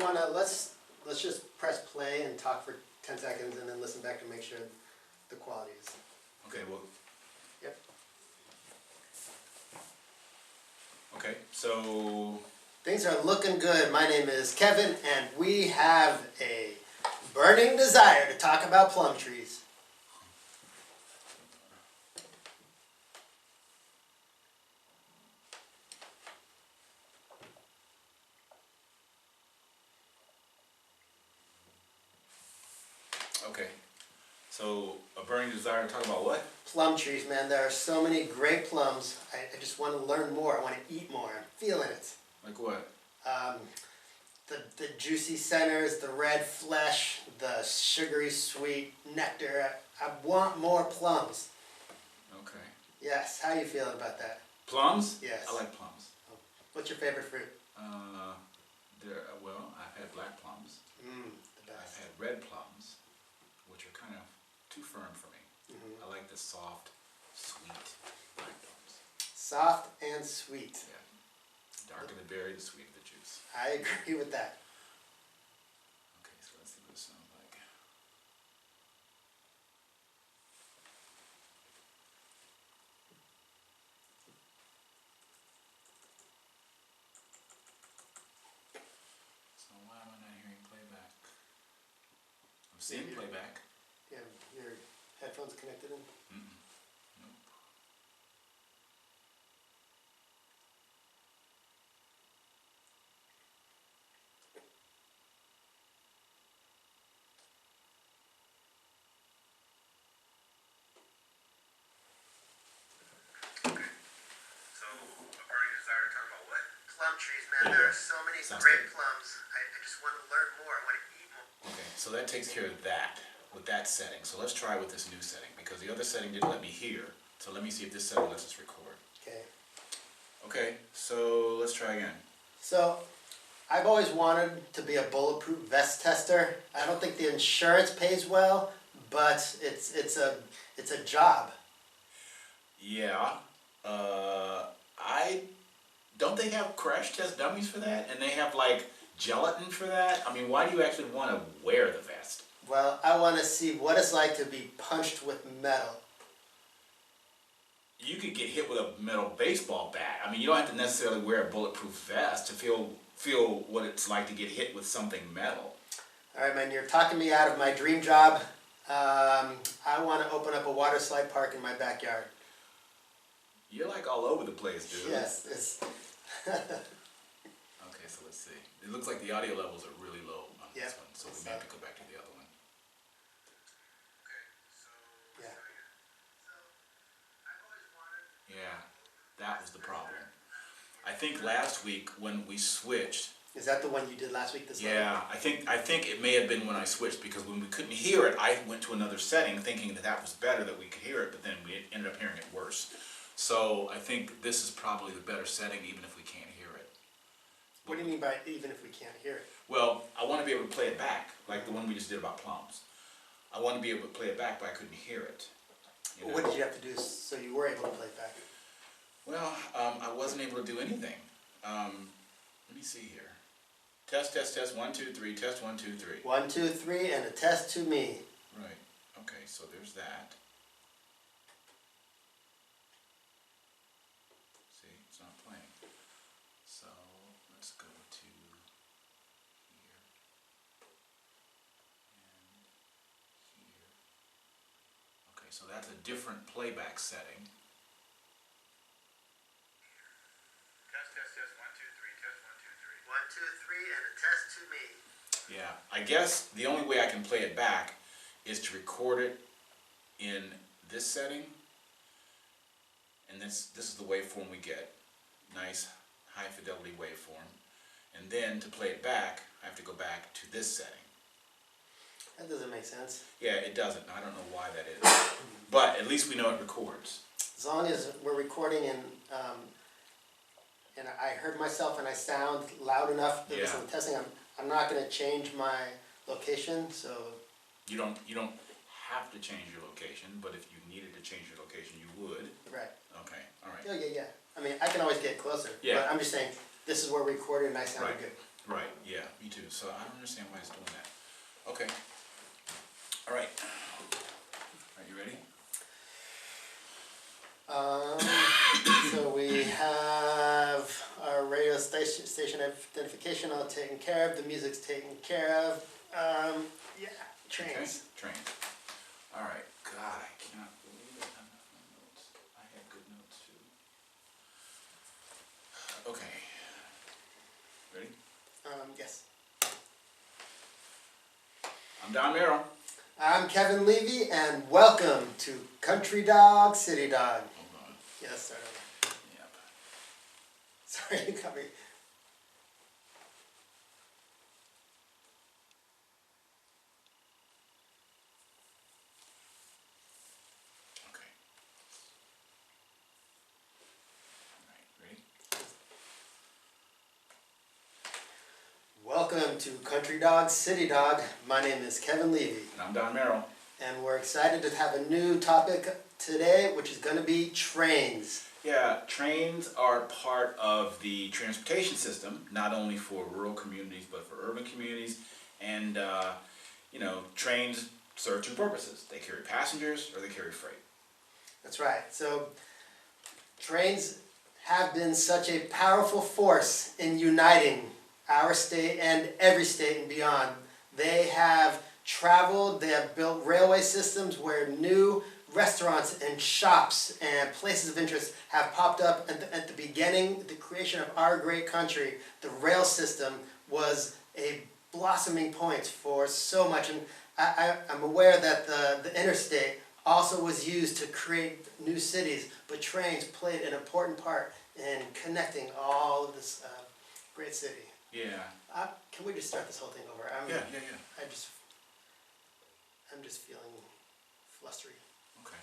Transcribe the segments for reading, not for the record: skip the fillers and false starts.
wanna let's just press play and talk for 10 seconds and then listen back to make sure the quality is. Okay, well. Yep. Okay, so. Things are looking good. My name is Kevin, and we have a burning desire to talk about plum trees. Okay, so a burning desire to talk about what? Plum trees, man. There are so many great plums. I just want to learn more. I want to eat more. I'm feeling it. Like what? The juicy centers, the red flesh, the sugary sweet nectar. I want more plums. Okay. Yes. How are you feeling about that? Plums? Yes. I like plums. What's your favorite fruit? Well, I've had black plums. The best. I've had red plums, which are kind of too firm for me. I like the soft, sweet black plums. Soft and sweet. Yeah. Darker the berry, the sweeter the juice. I agree with that. Okay, so let's see what it sounds like. So why am I not hearing playback? I'm seeing playback. You have your headphones connected in? Nope. So, a burning desire to talk about what? Plum trees, man. There are so many great plums. I just want to learn more. I want to eat more. Okay, so that takes care of that, with that setting. So let's try with this new setting, because the other setting didn't let me hear. So let me see if this setting lets us record. Okay. Okay, so let's try again. So, I've always wanted to be a bulletproof vest tester. I don't think the insurance pays well, but it's a job. Yeah, don't they have crash test dummies for that? And they have like gelatin for that? I mean, why do you actually want to wear the vest? Well, I want to see what it's like to be punched with metal. You could get hit with a metal baseball bat. I mean, you don't have to necessarily wear a bulletproof vest to feel what it's like to get hit with something metal. All right, man, you're talking me out of my dream job. I want to open up a water slide park in my backyard. You're like all over the place, dude. Yes, it's... Okay, so let's see. It looks like the audio levels are really low on this one, so we may have to go back to the other one. Okay, so... Yeah. Yeah, that was the problem. I think last week when we switched... Is that the one you did last week? Yeah, I think it may have been when I switched, because when we couldn't hear it, I went to another setting thinking that was better, that we could hear it, but then we ended up hearing it worse. So I think this is probably the better setting, even if we can't hear it. What do you mean by even if we can't hear it? Well, I want to be able to play it back, like the one we just did about plums. I want to be able to play it back, but I couldn't hear it. You know? What did you have to do so you were able to play it back? Well, I wasn't able to do anything. Let me see here. Test, test, test, 1, 2, 3, test, 1, 2, 3. 1, 2, 3, and a test to me. Right, okay, so there's that. See, it's not playing. So, let's go to here, and here. Okay, so that's a different playback setting. Test, test, test, 1, 2, 3, test, 1, 2, 3. 1, 2, 3, and a test to me. Yeah, I guess the only way I can play it back is to record it in this setting, and this is the waveform we get. Nice high fidelity waveform. And then to play it back, I have to go back to this setting. That doesn't make sense. Yeah, it doesn't. I don't know why that is. But at least we know it records. As long as we're recording and I heard myself and I sound loud enough that Yeah. I'm testing, I'm not going to change my location, so... You don't have to change your location, but if you needed to change your location, you would. Right. Okay, all right. Yeah. I mean, I can always get closer. Yeah. But I'm just saying, this is where we're recording and I sounded Right. good. Right, yeah, me too. So I don't understand why it's doing that. Okay. All right. Are you ready? So we have our radio station identification all taken care of. The music's taken care of. Yeah, trains. Okay, trains. All right. God, I cannot believe it. I have my notes. I had good notes too. Okay. Ready? Yes. I'm Don Merrill. I'm Kevin Levy, and welcome to Country Dog, City Dog. Hold on. Yes, start over. Yep. Sorry, you got me. Okay. All right. Ready? Welcome to Country Dog, City Dog. My name is Kevin Levy, And I'm Don Merrill. and we're excited to have a new topic today, which is going to be trains. Yeah, trains are part of the transportation system, not only for rural communities, but for urban communities. And, trains serve two purposes. They carry passengers or they carry freight. That's right. So, trains have been such a powerful force in uniting our state and every state and beyond. They have traveled, they have built railway systems where new restaurants and shops and places of interest have popped up. At the beginning, the creation of our great country, the rail system was a blossoming point for so much. And I'm aware that the interstate also was used to create new cities, but trains played an important part in connecting all of this great city. Yeah. Can we just start this whole thing over? Yeah. I'm just feeling flustery. Okay.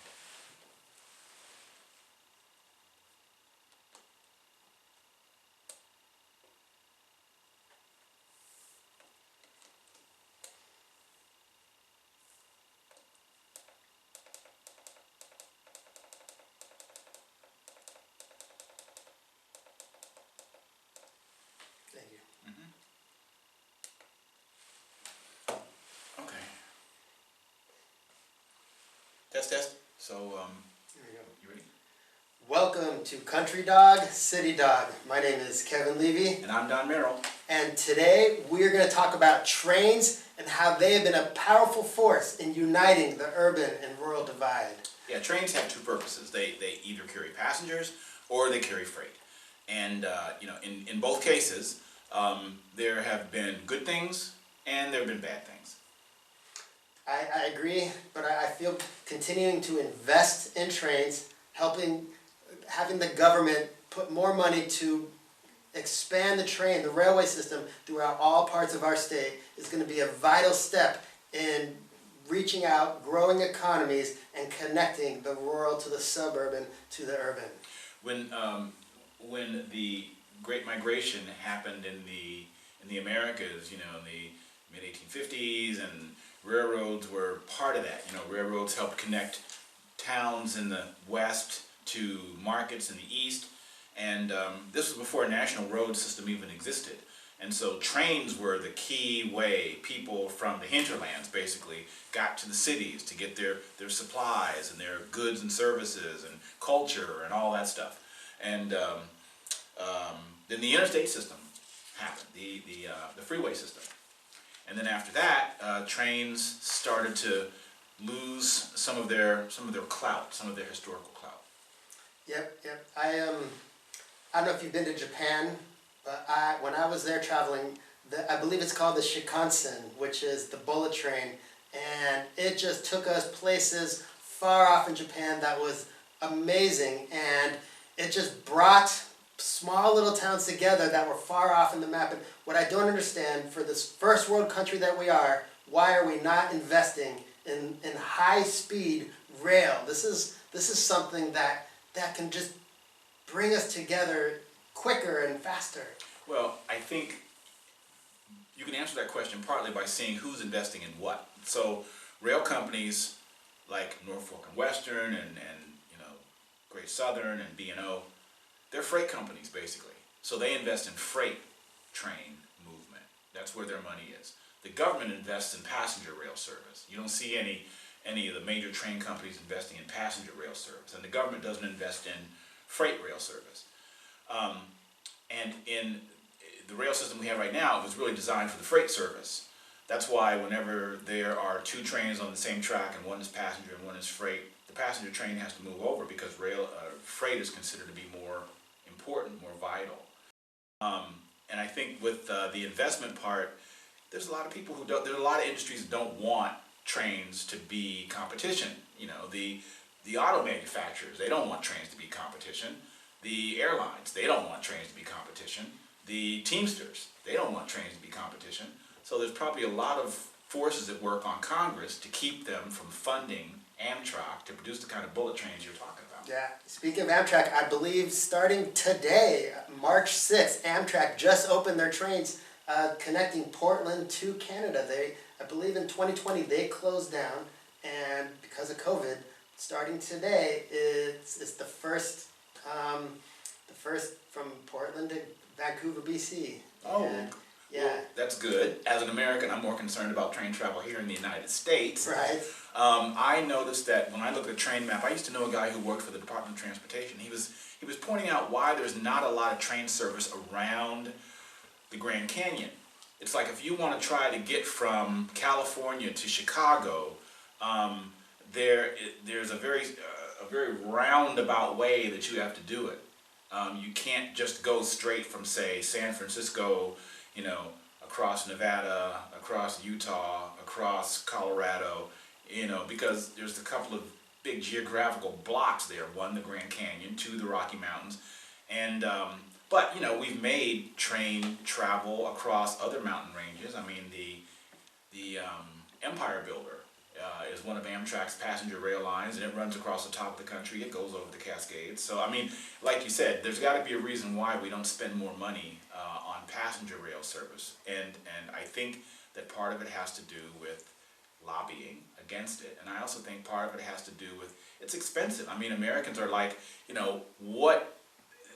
Thank you. Okay. Test. So, There we go. you ready? Welcome to Country Dog, City Dog. My name is Kevin Levy, And I'm Don Merrill. and today we're going to talk about trains and how they have been a powerful force in uniting the urban and rural divide. Yeah, trains have two purposes. They either carry passengers or they carry freight. And, in both cases, there have been good things and there have been bad things. I agree, but I feel continuing to invest in trains, having the government put more money to expand the railway system throughout all parts of our state is going to be a vital step in reaching out, growing economies, and connecting the rural to the suburban to the urban. When the Great Migration happened in the Americas, in the mid-1850s, and railroads were part of that. Railroads helped connect towns in the west to markets in the east, and this was before a national road system even existed. And so trains were the key way people from the hinterlands basically got to the cities to get their supplies and their goods and services and culture and all that stuff. And then the interstate system happened, the freeway system. And then after that, trains started to lose some of their clout, some of their historical clout. Yep. I don't know if you've been to Japan, but when I was there traveling, I believe it's called the Shinkansen, which is the bullet train, and it just took us places far off in Japan that was amazing, and it just brought small little towns together that were far off in the map. And what I don't understand, for this first world country that we are, why are we not investing in high speed rail? This is something that can just bring us together quicker and faster. Well, I think you can answer that question partly by seeing who's investing in what. So rail companies like Norfolk and Western and Great Southern and B&O, they're freight companies basically. So they invest in freight train movement. That's where their money is. The government invests in passenger rail service. You don't see any of the major train companies investing in passenger rail service, and the government doesn't invest in freight rail service. And in the rail system we have right now, it was really designed for the freight service. That's why whenever there are two trains on the same track and one is passenger and one is freight, the passenger train has to move over because freight is considered to be more important, more vital. And I think with the investment part, there's a lot of people who don't. There are a lot of industries that don't want trains to be competition. You know, the auto manufacturers, they don't want trains to be competition. The airlines, they don't want trains to be competition. The Teamsters, they don't want trains to be competition. So there's probably a lot of forces at work on Congress to keep them from funding Amtrak to produce the kind of bullet trains you're talking about. Yeah, speaking of Amtrak, I believe starting today, March 6th, Amtrak just opened their trains connecting Portland to Canada. I believe in 2020 they closed down, and because of COVID, starting today, it's the first from Portland to Vancouver, BC. Oh, and, yeah. Well, that's good. As an American, I'm more concerned about train travel here in the United States. Right. I noticed that when I look at a train map, I used to know a guy who worked for the Department of Transportation. He was pointing out why there's not a lot of train service around the Grand Canyon. It's like if you want to try to get from California to Chicago, there's a very roundabout way that you have to do it. You can't just go straight from, say, San Francisco, across Nevada, across Utah, across Colorado, because there's a couple of big geographical blocks there. One, the Grand Canyon, two, the Rocky Mountains, and but we've made train travel across other mountain ranges. I mean, the Empire Builder is one of Amtrak's passenger rail lines, and it runs across the top of the country. It goes over the Cascades. So, I mean, like you said, there's got to be a reason why we don't spend more money on passenger rail service. And I think that part of it has to do with lobbying against it. And I also think part of it has to do with it's expensive. I mean, Americans are like, what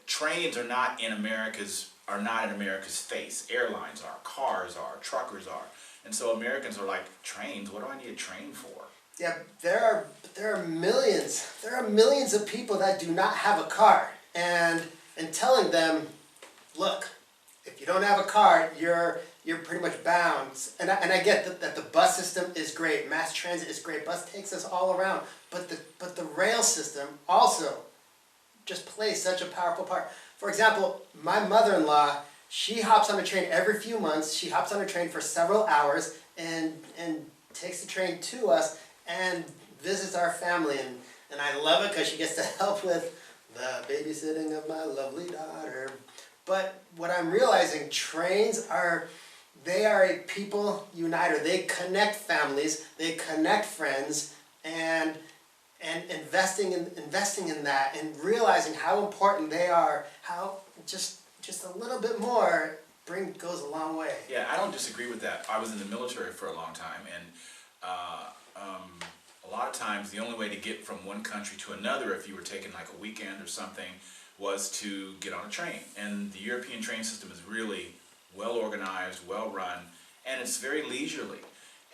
trains are not in America's face. Airlines are, cars are, truckers are. And so Americans are like, trains? What do I need a train for? Yeah, there are millions of people that do not have a car, and telling them, look, if you don't have a car, you're pretty much bound. And I get that the bus system is great, mass transit is great, bus takes us all around, but the rail system also just plays such a powerful part. For example, my mother-in-law, she hops on a train every few months. She hops on a train for several hours and takes the train to us and visits our family. And I love it because she gets to help with the babysitting of my lovely daughter. But what I'm realizing, trains are a people uniter. They connect families, they connect friends, and investing in that and realizing how important they are, how just a little bit more goes a long way. Yeah, I don't disagree with that. I was in the military for a long time, and a lot of times the only way to get from one country to another, if you were taking like a weekend or something, was to get on a train. And the European train system is really well organized, well run, and it's very leisurely.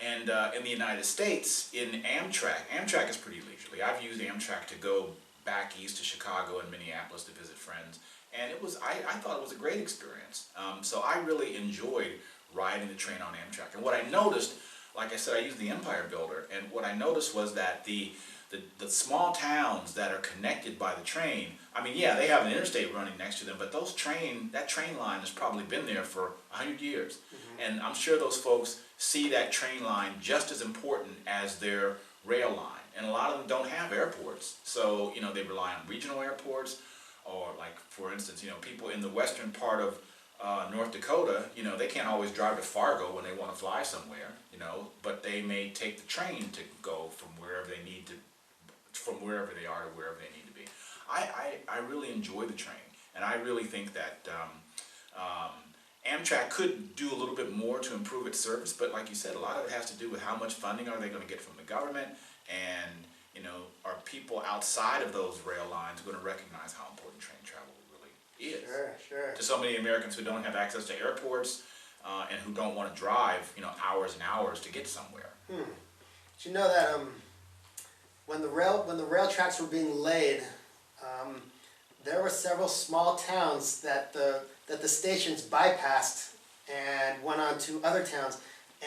And in the United States, in Amtrak is pretty leisurely. I've used Amtrak to go back east to Chicago and Minneapolis to visit friends, and I thought it was a great experience. So I really enjoyed riding the train on Amtrak. And what I noticed, like I said, I used the Empire Builder, and what I noticed was that the small towns that are connected by the train, I mean, yeah, they have an interstate running next to them, but that train line has probably been there for 100 years. Mm-hmm. And I'm sure those folks see that train line just as important as their rail line. And a lot of them don't have airports. So, they rely on regional airports, or like, for instance, people in the western part of North Dakota, they can't always drive to Fargo when they want to fly somewhere, but they may take the train to go from wherever they are to wherever they need to be. I really enjoy the train, and I really think that Amtrak could do a little bit more to improve its service, but like you said, a lot of it has to do with how much funding are they going to get from the government, and are people outside of those rail lines going to recognize how important train travel really is? Sure. To so many Americans who don't have access to airports, and who don't want to drive, hours and hours to get somewhere. Did you know that when the rail tracks were being laid, there were several small towns that the stations bypassed and went on to other towns,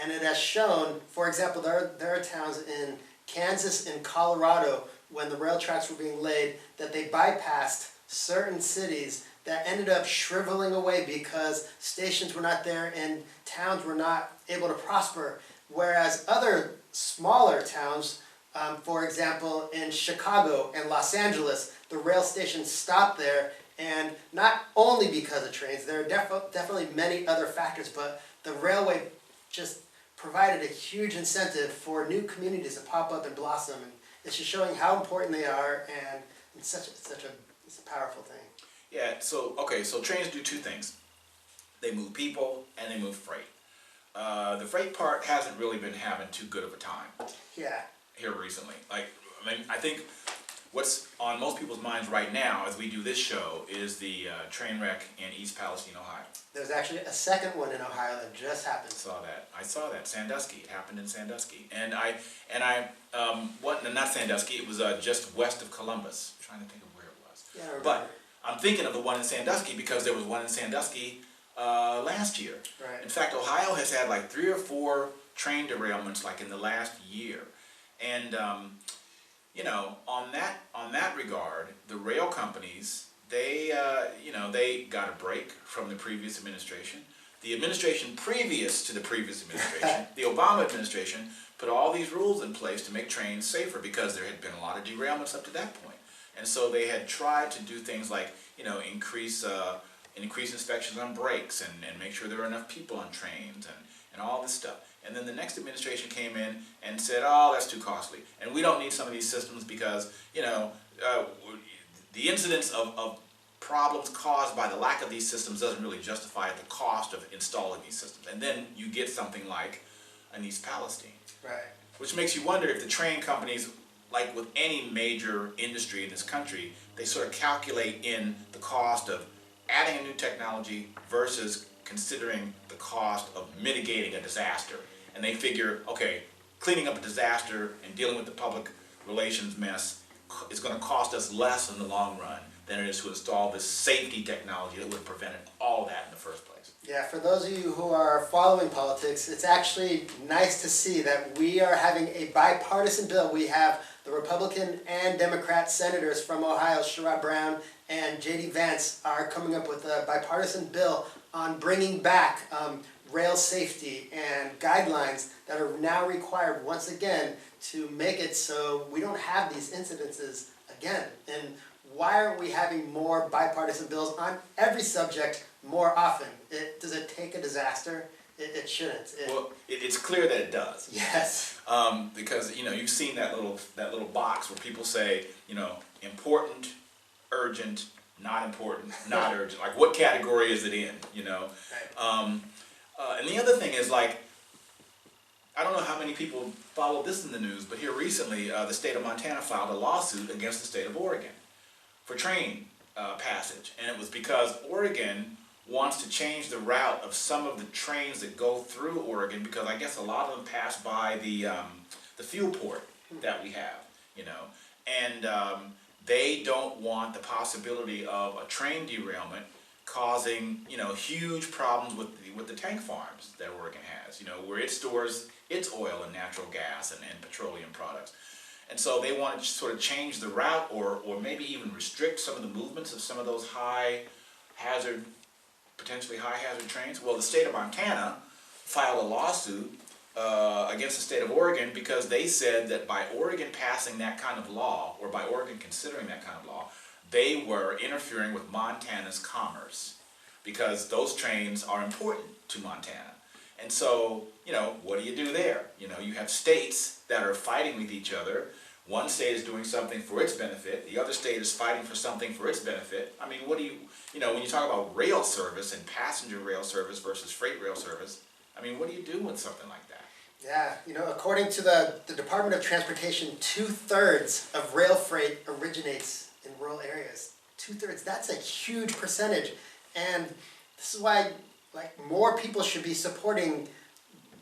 and it has shown, for example, there are towns in Kansas and Colorado when the rail tracks were being laid that they bypassed certain cities that ended up shriveling away because stations were not there and towns were not able to prosper. Whereas other smaller towns, for example, in Chicago and Los Angeles, the rail stations stopped there, and not only because of trains, there are definitely many other factors, but the railway just provided a huge incentive for new communities to pop up and blossom, and it's just showing how important they are, and it's a powerful thing. Yeah, so trains do two things. They move people and they move freight. The freight part hasn't really been having too good of a time. Yeah. Here recently. I think what's on most people's minds right now as we do this show is the train wreck in East Palestine, Ohio. There's actually a second one in Ohio that just happened. I saw that. Sandusky. It happened in Sandusky. And not Sandusky, it was just west of Columbus. I'm trying to think of where it was. Yeah, I remember. But I'm thinking of the one in Sandusky because there was one in Sandusky last year. Right. In fact, Ohio has had like 3 or 4 train derailments like in the last year. And on that regard, the rail companies, they got a break from the previous administration. The administration previous to the previous administration, the Obama administration, put all these rules in place to make trains safer because there had been a lot of derailments up to that point. And so they had tried to do things like, increase inspections on brakes and make sure there were enough people on trains and all this stuff. And then the next administration came in and said, oh, that's too costly. And we don't need some of these systems because, the incidence of problems caused by the lack of these systems doesn't really justify the cost of installing these systems. And then you get something like an East Palestine. Right. Which makes you wonder if the train companies, like with any major industry in this country, they sort of calculate in the cost of adding a new technology versus considering the cost of mitigating a disaster. And they figure, okay, cleaning up a disaster and dealing with the public relations mess is going to cost us less in the long run than it is to install this safety technology that would have prevented all that in the first place. Yeah, for those of you who are following politics, it's actually nice to see that we are having a bipartisan bill. We have the Republican and Democrat senators from Ohio, Sherrod Brown and J.D. Vance, are coming up with a bipartisan bill on bringing back rail safety and guidelines that are now required once again to make it so we don't have these incidences again. And why aren't we having more bipartisan bills on every subject more often? Does it take a disaster? It shouldn't. It's clear that it does. Yes. Because you've seen that little box where people say important, urgent, not important, not urgent. Like what category is it in? Right. And the other thing is I don't know how many people followed this in the news, but here recently the state of Montana filed a lawsuit against the state of Oregon for train passage, and it was because Oregon wants to change the route of some of the trains that go through Oregon because I guess a lot of them pass by the fuel port that we have, and they don't want the possibility of a train derailment causing huge problems with the tank farms that Oregon has, where it stores its oil and natural gas and petroleum products. And so they want to sort of change the route or maybe even restrict some of the movements of some of those potentially high hazard trains. Well, the state of Montana filed a lawsuit against the state of Oregon because they said that by Oregon passing that kind of law, or by Oregon considering that kind of law, they were interfering with Montana's commerce because those trains are important to Montana. And so, what do you do there? You have states that are fighting with each other. One state is doing something for its benefit. The other state is fighting for something for its benefit. I mean, when you talk about rail service and passenger rail service versus freight rail service, I mean, what do you do with something like that? Yeah, according to the Department of Transportation, 2/3 of rail freight originates in rural areas. 2/3, that's a huge percentage. And this is why like more people should be supporting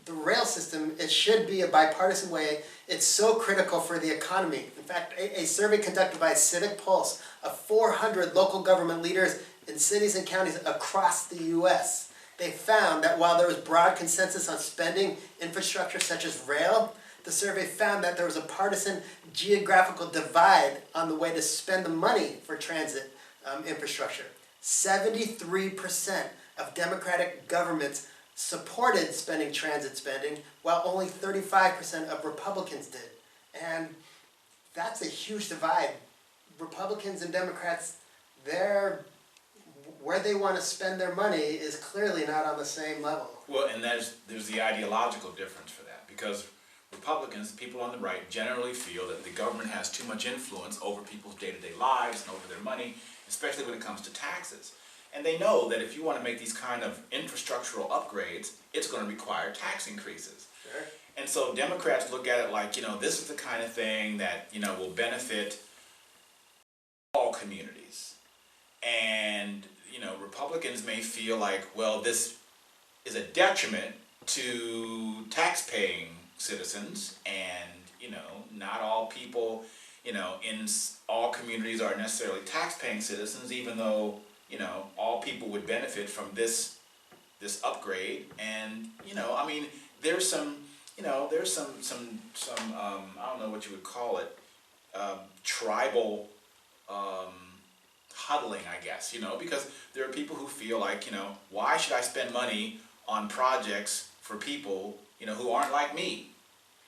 the rail system. It should be a bipartisan way. It's so critical for the economy. In fact, a survey conducted by Civic Pulse of 400 local government leaders in cities and counties across the U.S., they found that while there was broad consensus on spending infrastructure such as rail, the survey found that there was a partisan geographical divide on the way to spend the money for transit infrastructure. 73% of Democratic governments supported spending transit spending, while only 35% of Republicans did. And that's a huge divide. Republicans and Democrats, where they want to spend their money is clearly not on the same level. Well, and there's the ideological difference for that, because Republicans, people on the right, generally feel that the government has too much influence over people's day-to-day lives and over their money, especially when it comes to taxes. And they know that if you want to make these kind of infrastructural upgrades, it's going to require tax increases. Sure. And so Democrats look at it like, this is the kind of thing that, will benefit all communities. And, Republicans may feel like, well, this is a detriment to tax-paying citizens, and, not all people, in all communities are necessarily tax-paying citizens, even though, all people would benefit from this upgrade. And, there's some, there's some I don't know what you would call it, tribal, huddling, I guess, because there are people who feel like, why should I spend money on projects for people, who aren't like me?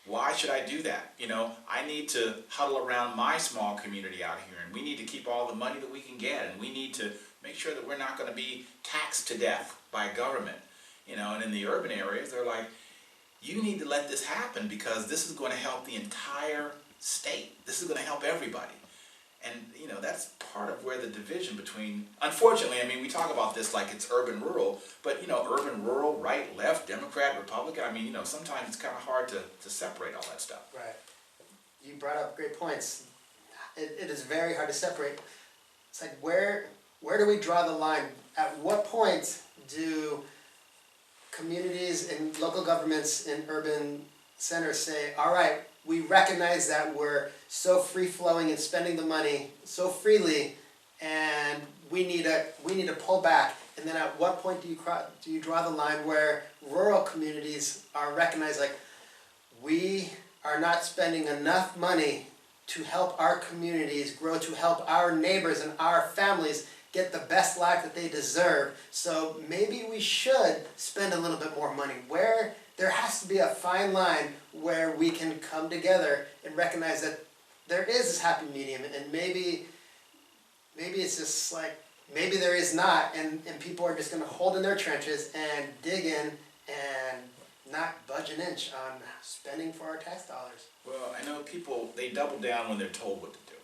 Why should I do that? I need to huddle around my small community out here, and we need to keep all the money that we can get, and we need to make sure that we're not going to be taxed to death by government. And in the urban areas, they're like, you need to let this happen because this is going to help the entire state. This is going to help everybody. And, that's part of where the division between, unfortunately, we talk about this like it's urban-rural, but, urban, rural, right, left, Democrat, Republican, sometimes it's kind of hard to separate all that stuff. Right. You brought up great points. It is very hard to separate. It's like, where do we draw the line? At what point do communities and local governments in urban centers say, all right, we recognize that we're so free-flowing and spending the money so freely, and we need to pull back. And then at what point do you draw the line where rural communities are recognized, like, we are not spending enough money to help our communities grow, to help our neighbors and our families get the best life that they deserve. So maybe we should spend a little bit more money. Where there has to be a fine line where we can come together and recognize that there is this happy medium, and maybe it's just like, maybe there is not, and people are just going to hold in their trenches and dig in and not budge an inch on spending for our tax dollars. Well, I know people, they double down when they're told what to do.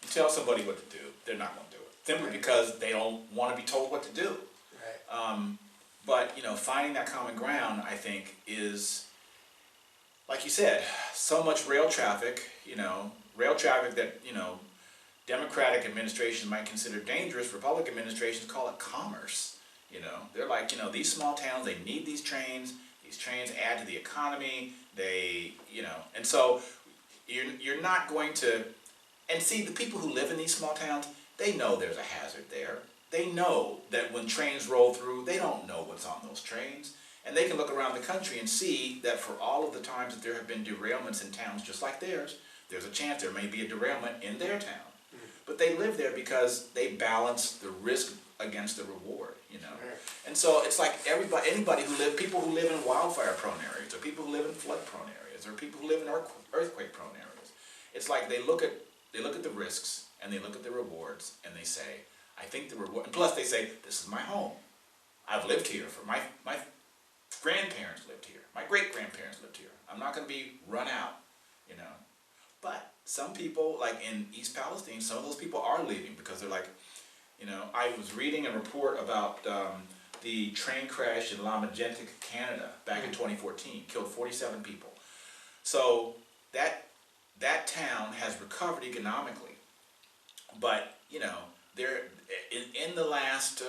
You tell somebody what to do, they're not going to do it. Simply Right. because they don't want to be told what to do. Right. But, finding that common ground, I think, is, like you said, so much rail traffic that, Democratic administrations might consider dangerous. Republican administrations call it commerce. They're like, these small towns, they need these trains. These trains add to the economy. And so you're not going to, and see, the people who live in these small towns, they know there's a hazard there. They know that when trains roll through, they don't know what's on those trains. And they can look around the country and see that for all of the times that there have been derailments in towns just like theirs, there's a chance there may be a derailment in their town. But they live there because they balance the risk against the reward, Right. And so it's like anybody people who live in wildfire-prone areas, or people who live in flood-prone areas, or people who live in earthquake-prone areas. It's like they look at the risks and they look at the rewards and they say, I think the reward, and plus they say, this is my home. I've lived here for my grandparents lived here. My great-grandparents lived here. I'm not going to be run out, But some people, like in East Palestine, some of those people are leaving because they're like, I was reading a report about the train crash in La Magentic, Canada, back in 2014, killed 47 people. So that town has recovered economically, but there in the last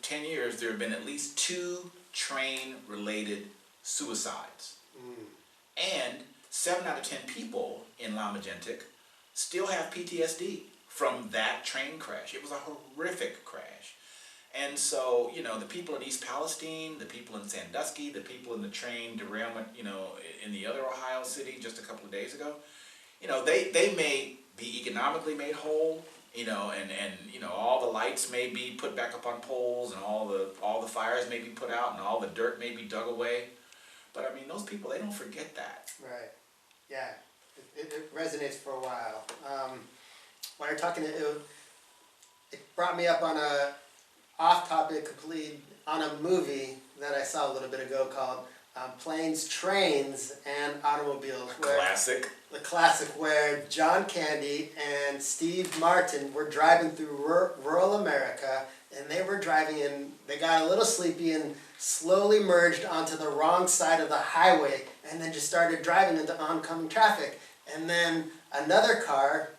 10 years, there have been at least 2 train-related suicides. And 7 out of 10 people in La Magentic still have PTSD from that train crash. It was a horrific crash. And so, the people in East Palestine, the people in Sandusky, the people in the train derailment, in the other Ohio city just a couple of days ago, they may be economically made whole, and all the lights may be put back up on poles, and all the fires may be put out, and all the dirt may be dug away. But I mean, those people, they don't forget that. Right. Yeah. It resonates for a while. When you're talking, it brought me up on a off-topic completely on a movie that I saw a little bit ago called Planes, Trains, and Automobiles. Classic. The classic where John Candy and Steve Martin were driving through rural America, and they got a little sleepy and slowly merged onto the wrong side of the highway and then just started driving into oncoming traffic. And then another car,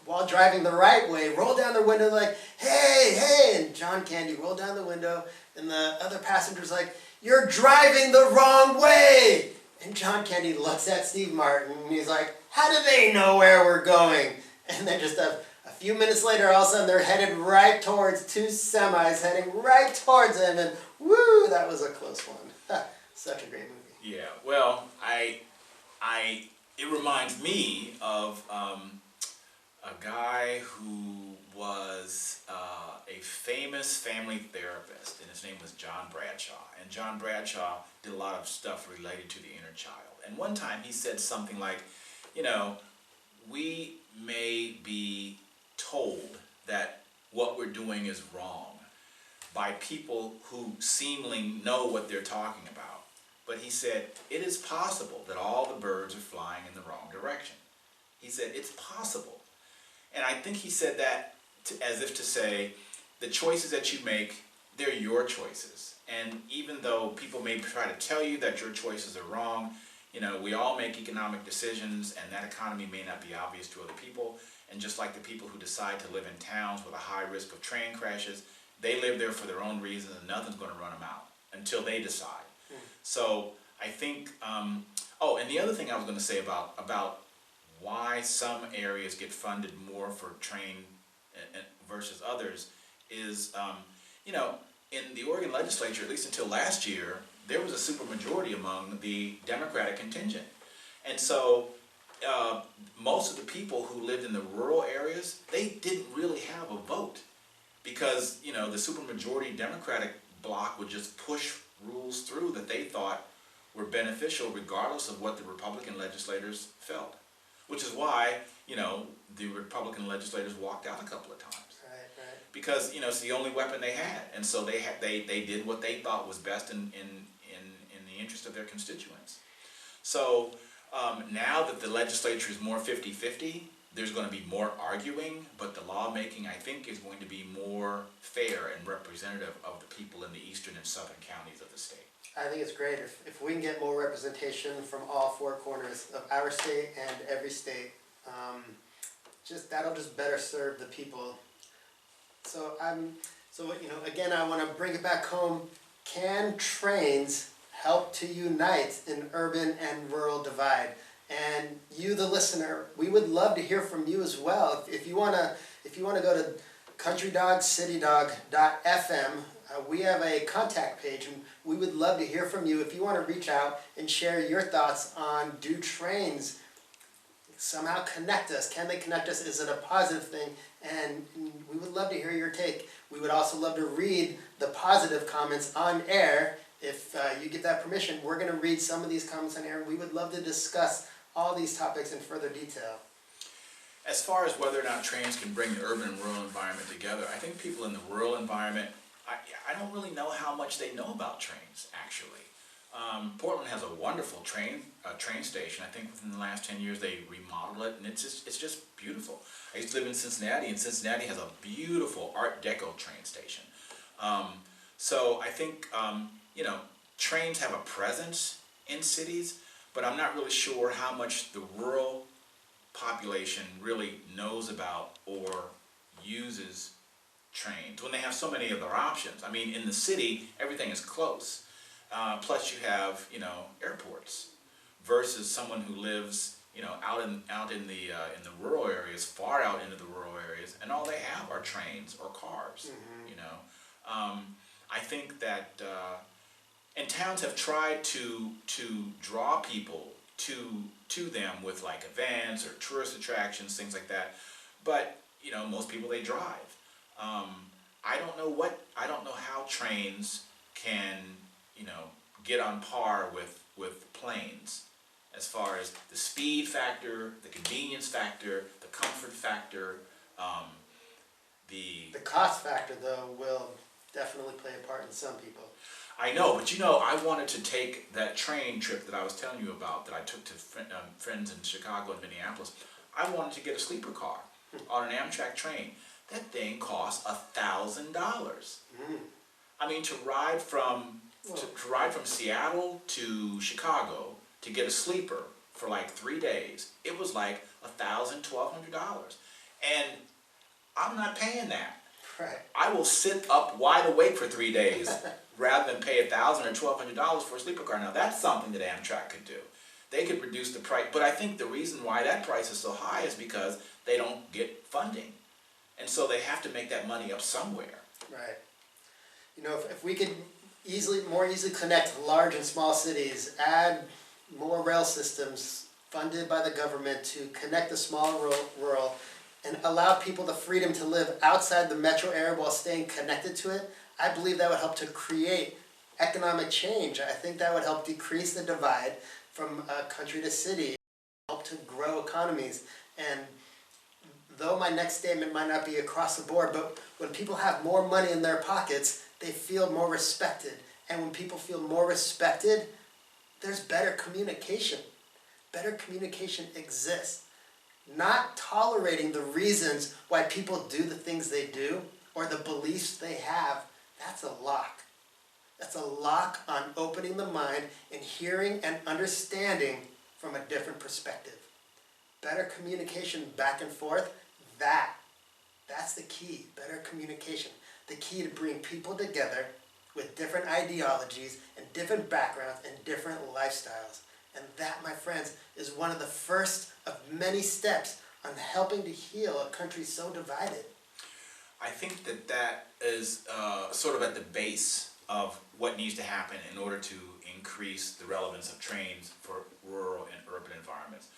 while driving the right way, rolled down the window like, hey, hey, and John Candy rolled down the window, and the other passenger's like, you're driving the wrong way! And John Candy looks at Steve Martin, and he's like, how do they know where we're going? And then just a few minutes later, all of a sudden, they're headed right towards 2 semis, heading right towards him, and woo, that was a close one. Such a great movie. Yeah, well, it reminds me of a guy who was a famous family therapist, and his name was John Bradshaw. And John Bradshaw did a lot of stuff related to the inner child. And one time he said something like, we may be told that what we're doing is wrong by people who seemingly know what they're talking about. But he said, it is possible that all the birds are flying in the wrong direction. He said, it's possible. And I think he said that as if to say, the choices that you make, they're your choices. And even though people may try to tell you that your choices are wrong, we all make economic decisions, and that economy may not be obvious to other people. And just like the people who decide to live in towns with a high risk of train crashes, they live there for their own reasons, and nothing's going to run them out until they decide. So I think, and the other thing I was going to say about why some areas get funded more for train versus others is, in the Oregon legislature, at least until last year, there was a supermajority among the Democratic contingent. And so most of the people who lived in the rural areas, they didn't really have a vote because, the supermajority Democratic bloc would just push rules through that they thought were beneficial regardless of what the Republican legislators felt. Which is why, the Republican legislators walked out a couple of times. Right. Because, it's the only weapon they had. And so they did what they thought was best in the interest of their constituents. So now that the legislature is more 50-50, there's going to be more arguing, but the lawmaking, I think, is going to be more fair and representative of the people in the eastern and southern counties of the state. I think it's great if we can get more representation from all 4 corners of our state and every state. That'll just better serve the people. So again, I want to bring it back home. Can trains help to unite an urban and rural divide? And you, the listener, we would love to hear from you as well. If you wanna go to countrydogcitydog.fm, we have a contact page, and we would love to hear from you if you want to reach out and share your thoughts on, do trains somehow connect us? Can they connect us? Is it a positive thing? And we would love to hear your take. We would also love to read the positive comments on air. If you give that permission, we're going to read some of these comments on air, and we would love to discuss all these topics in further detail. As far as whether or not trains can bring the urban and rural environment together, I think people in the rural environment, I don't really know how much they know about trains, actually. Portland has a wonderful train station. I think within the last 10 years they remodeled it, and it's just beautiful. I used to live in Cincinnati, and Cincinnati has a beautiful Art Deco train station. So I think, trains have a presence in cities, but I'm not really sure how much the rural population really knows about or uses trains when they have so many other options? I mean, in the city, everything is close. Plus you have, airports versus someone who lives, out in the rural areas, far out into the rural areas, and all they have are trains or cars. I think that, and towns have tried to draw people to them with like events or tourist attractions, things like that. But most people, they drive. I don't know how trains can get on par with planes as far as the speed factor, the convenience factor, the comfort factor, The cost factor, though, will definitely play a part in some people. I know, but I wanted to take that train trip that I was telling you about, that I took to friends in Chicago and Minneapolis. I wanted to get a sleeper car on an Amtrak train. That thing costs $1,000. I mean, to ride from Seattle to Chicago to get a sleeper for like 3 days, it was like $1,000, $1,200, and I'm not paying that. Right. I will sit up wide awake for 3 days rather than pay $1,000 or $1,200 for a sleeper car. Now that's something that Amtrak could do. They could reduce the price, but I think the reason why that price is so high is because they don't get funding, and so they have to make that money up somewhere. Right. If we could more easily connect large and small cities, add more rail systems funded by the government to connect the small rural, and allow people the freedom to live outside the metro area while staying connected to it, I believe that would help to create economic change. I think that would help decrease the divide from country to city, help to grow economies. And though my next statement might not be across the board, but when people have more money in their pockets, they feel more respected. And when people feel more respected, there's better communication. Better communication exists. Not tolerating the reasons why people do the things they do or the beliefs they have, that's a lock. That's a lock on opening the mind and hearing and understanding from a different perspective. Better communication back and forth, that's the key. Better communication. The key to bring people together with different ideologies and different backgrounds and different lifestyles. And that, my friends, is one of the first of many steps on helping to heal a country so divided. I think that is sort of at the base of what needs to happen in order to increase the relevance of trains for rural and urban environments.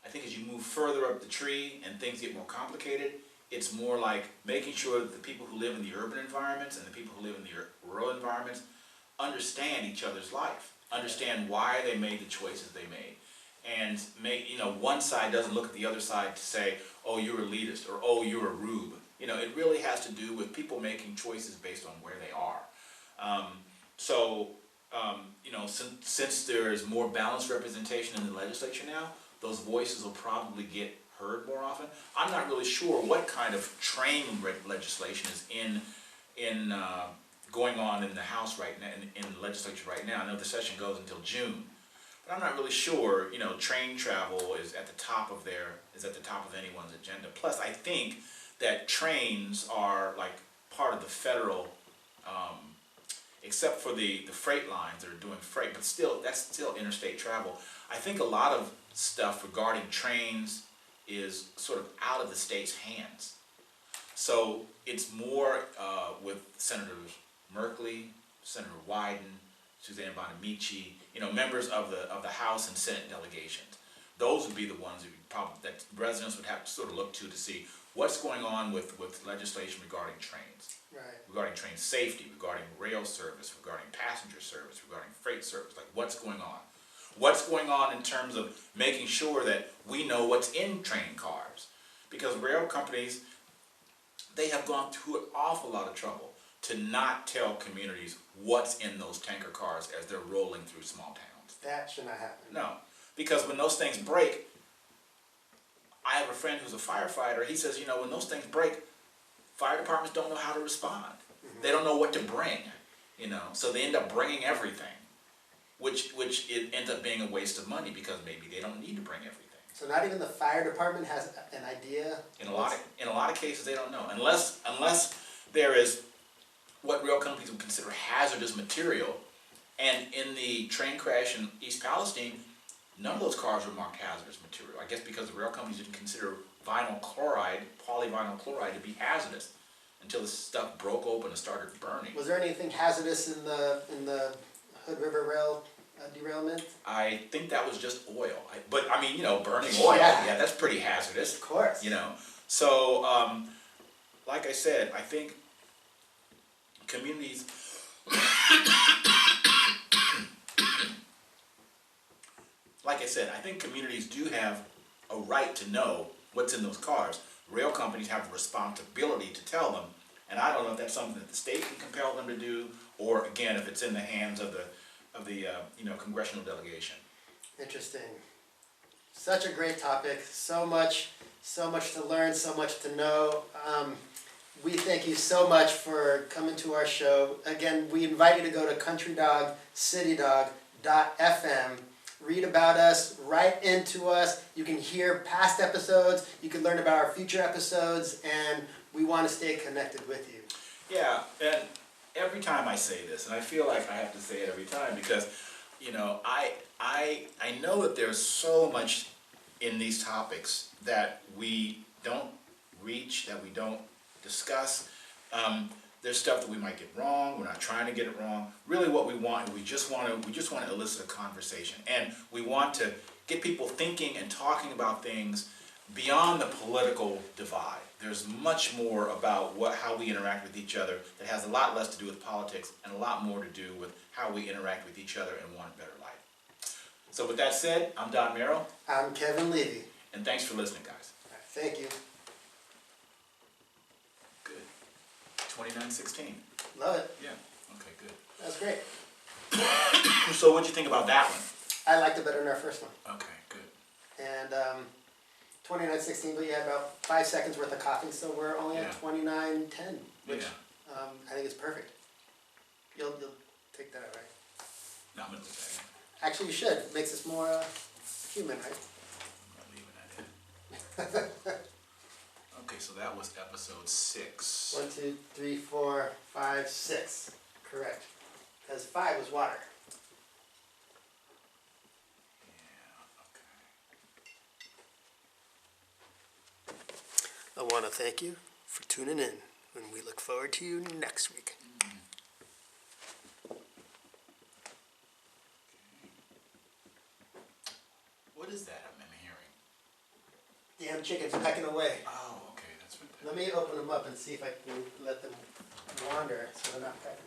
I think as you move further up the tree and things get more complicated, it's more like making sure that the people who live in the urban environments and the people who live in the rural environments understand each other's life, understand why they made the choices they made, and one side doesn't look at the other side to say, oh, you're a elitist, or oh, you're a rube. It really has to do with people making choices based on where they are. Since there is more balanced representation in the legislature now, those voices will probably get heard more often. I'm not really sure what kind of train legislation is going on in the House right now, in the legislature right now. I know the session goes until June, but I'm not really sure. Train travel is at the top of anyone's agenda. Plus, I think that trains are like part of the federal, except for the freight lines that are doing freight, but still, that's still interstate travel. I think a lot of stuff regarding trains is sort of out of the state's hands. So it's more with Senators Merkley, Senator Wyden, Suzanne Bonamici, members of the House and Senate delegations. Those would be the ones that residents would have to sort of look to see what's going on with legislation regarding trains. Right. Regarding train safety, regarding rail service, regarding passenger service, regarding freight service, like what's going on? What's going on in terms of making sure that we know what's in train cars? Because rail companies, they have gone through an awful lot of trouble to not tell communities what's in those tanker cars as they're rolling through small towns. That should not happen. No, because when those things break, I have a friend who's a firefighter. He says, when those things break, fire departments don't know how to respond. Mm-hmm. They don't know what to bring, so they end up bringing everything, which it ends up being a waste of money because maybe they don't need to bring everything. So not even the fire department has an idea? In a lot of cases, they don't know, unless there is what rail companies would consider hazardous material. And in the train crash in East Palestine, none of those cars were marked hazardous material. I guess because the rail companies didn't consider vinyl chloride, polyvinyl chloride, to be hazardous until the stuff broke open and started burning. Was there anything hazardous in the Hood River Rail derailment? I think that was just oil. But I mean, burning oil, yeah, that's pretty hazardous. Of course. So, like I said, I think communities do have a right to know what's in those cars. Rail companies have a responsibility to tell them, and I don't know if that's something that the state can compel them to do, or again, if it's in the hands of the congressional delegation. Interesting. Such a great topic. So much to learn, so much to know. We thank you so much for coming to our show. Again, we invite you to go to countrydogcitydog.fm. Read about us, write into us. You can hear past episodes. You can learn about our future episodes, and we want to stay connected with you. Yeah, and every time I say this, and I feel like I have to say it every time because, I know that there's so much in these topics that we don't reach, that we don't discuss. There's stuff that we might get wrong. We're not trying to get it wrong. Really, what we want, we just want to elicit a conversation, and we want to get people thinking and talking about things beyond the political divide. There's much more about how we interact with each other that has a lot less to do with politics and a lot more to do with how we interact with each other and want a better life. So with that said, I'm Don Merrill. I'm Kevin Levy. And thanks for listening, guys. Thank you. Good. 2916. Love it. Yeah. Okay, good. That's great. So what'd you think about that one? I liked it better than our first one. Okay, good. And 2916, but you had about 5 seconds worth of coughing, so we're only at 2910, which I think is perfect. You'll take that out, right? No, I'm going to leave that in. Actually, you should. It makes us more human, right? I'm not leaving that in. Okay, so that was episode 6. 1, 2, 3, 4, 5, 6. Correct. Because 5 was water. I want to thank you for tuning in, and we look forward to you next week. What is that I'm hearing? Damn chickens pecking away. Oh, okay, that's what that Let me open them up and see if I can let them wander so they're not pecking.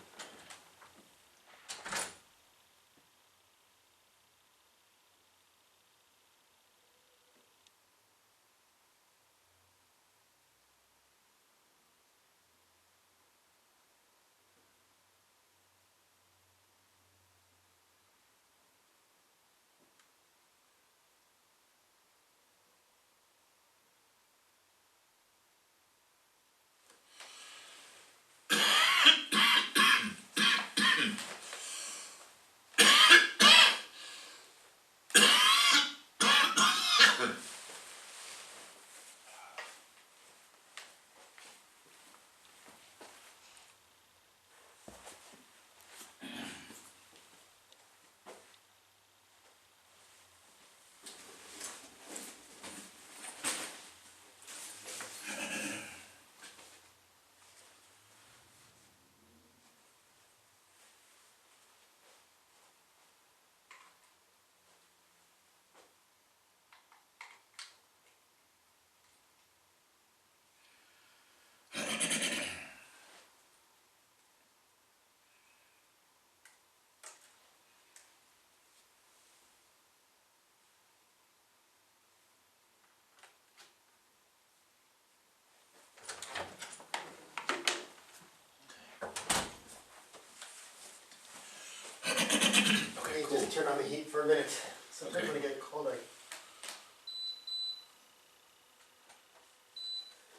Okay, Cool. Just turn on the heat for a minute, so it's Okay. going to get colder.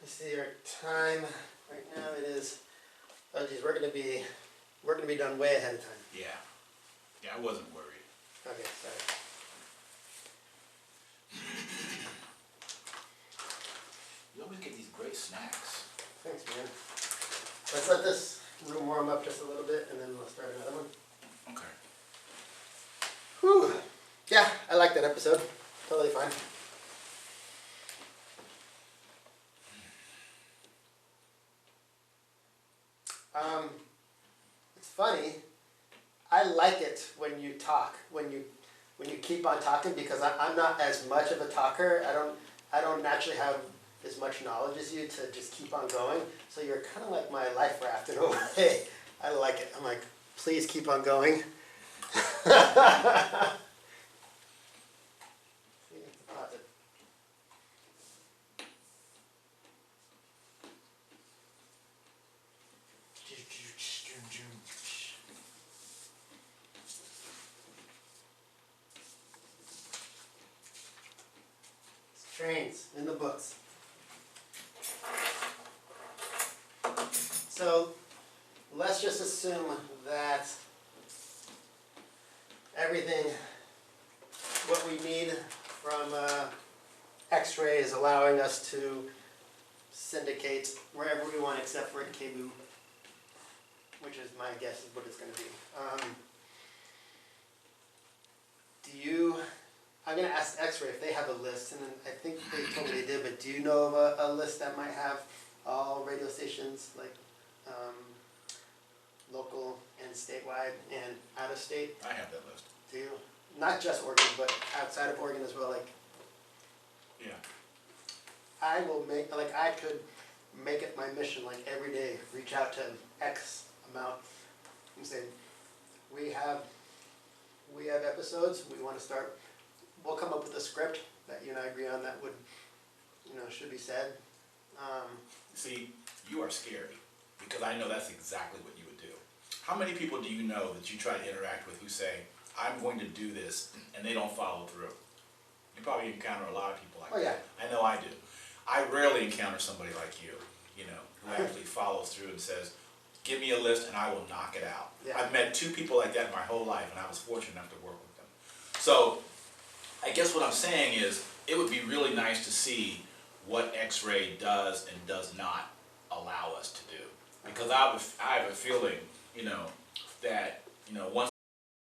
You see our time right now. It is. Oh geez, we're going to be done way ahead of time. Yeah. Yeah, I wasn't worried. Okay, sorry. You always get these great snacks. Thanks, man. Let's let this room warm up just a little bit, and then we'll start another one. Okay. Whew. Yeah, I like that episode. Totally fine. It's funny. I like it when you talk, when you keep on talking, because I'm not as much of a talker. I don't naturally have as much knowledge as you to just keep on going. So you're kind of like my life raft in a way. I like it. I'm like, please keep on going. See, it's deposit. Trains in the books. So let's just assume that everything, what we need from X-ray is allowing us to syndicate wherever we want except for in KBOO, which is my guess is what it's going to be. I'm going to ask X-ray if they have a list, and I think they told me they did, but do you know of a list that might have all radio stations, like local and statewide and out of state? I have that list. Do you? Not just Oregon, but outside of Oregon as well, like Yeah. I could make it my mission, like every day, reach out to X amount and say, we have episodes, we want to start, we'll come up with a script that you and I agree on that would, should be said. See, you are scary, because I know that's exactly what you would do. How many people do you know that you try to interact with who say, I'm going to do this, and they don't follow through? You probably encounter a lot of people like that. Yeah. I know I do. I rarely encounter somebody like you, who actually follows through and says, give me a list and I will knock it out. Yeah. I've met 2 people like that my whole life, and I was fortunate enough to work with them. So, I guess what I'm saying is, it would be really nice to see what X-ray does and does not allow us to do. Because I have a feeling, that, once